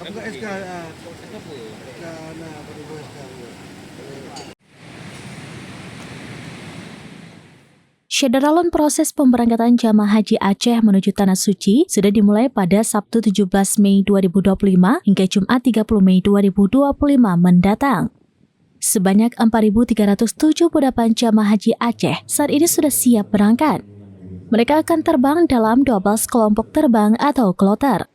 Buka SK, SK, nah, baru buka SK. Syederalun proses pemberangkatan jamaah haji Aceh menuju Tanah Suci sudah dimulai pada Sabtu 17 Mei 2025 hingga Jumat 30 Mei 2025 mendatang. Sebanyak 4.378 jamaah haji Aceh saat ini sudah siap berangkat. Mereka akan terbang dalam 12 kelompok terbang atau kloter.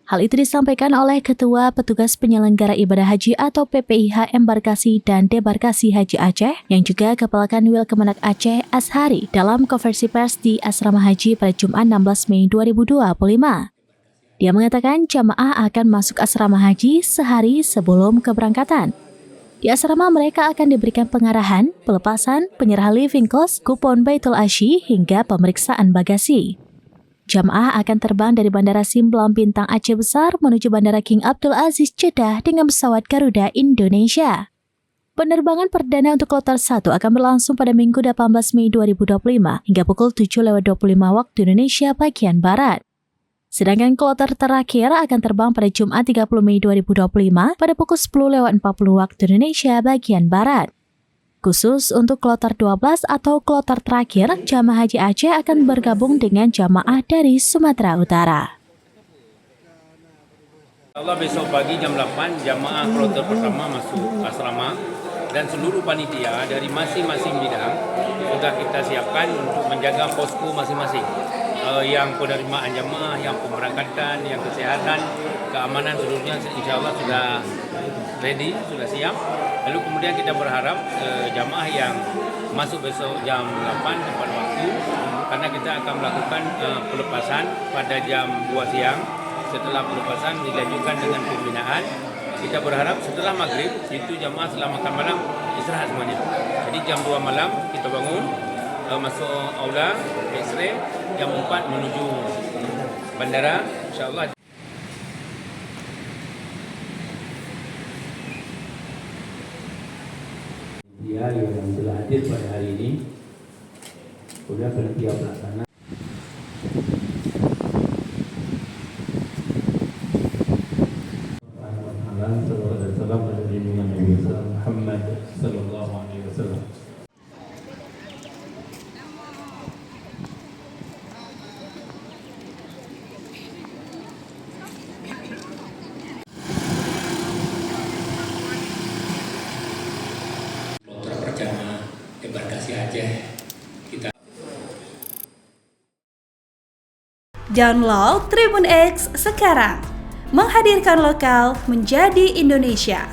Hal itu disampaikan oleh Ketua Petugas Penyelenggara Ibadah Haji atau PPIH Embarkasi dan Debarkasi Haji Aceh yang juga Kepala Kanwil Kemenak Aceh Ashari dalam konferensi pers di Asrama Haji pada Jumat 16 Mei 2025. Dia mengatakan jamaah akan masuk asrama haji sehari sebelum keberangkatan. Di asrama mereka akan diberikan pengarahan, pelepasan, penyerahan living cost, kupon Baitul Asyi hingga pemeriksaan bagasi. Jamaah akan terbang dari Bandara Simblam Bintang Aceh Besar menuju Bandara King Abdul Aziz Jeddah dengan pesawat Garuda Indonesia. Penerbangan perdana untuk kloter 1 akan berlangsung pada Minggu 18 Mei 2025 hingga pukul 7.25 waktu Indonesia bagian Barat. Sedangkan kloter terakhir akan terbang pada Jumat 30 Mei 2025 pada pukul 10.40 waktu Indonesia bagian Barat. Khusus untuk kloter 12 atau kloter terakhir, jamaah haji Aceh akan bergabung dengan jamaah dari Sumatera Utara. Allah besok pagi jam 8 jamaah kloter pertama masuk asrama dan seluruh panitia dari masing-masing bidang sudah kita siapkan untuk menjaga posko masing-masing. Yang penerimaan jamaah, yang pemberangkatan, yang kesehatan, keamanan seluruhnya insya Allah sudah ready, sudah siap. Lalu kemudian kita berharap jamaah yang masuk besok jam 8 tepat waktu karena kita akan melakukan pelepasan pada jam 2 siang. Setelah pelepasan dilanjutkan dengan pembinaan. Kita berharap setelah maghrib itu jamaah setelah makan malam istirahat semuanya. Jadi jam 2 malam kita bangun, masuk aula, X-ray, jam 4 menuju bandara, insyaAllah. Dia yang telah hadir pada hari ini, kemudian panitia pelaksana. Muhammad sallallahu alaihi wasallam. Kloter perjalanan Embarkasi Aceh kita. Download Tribun X sekarang, menghadirkan lokal menjadi Indonesia.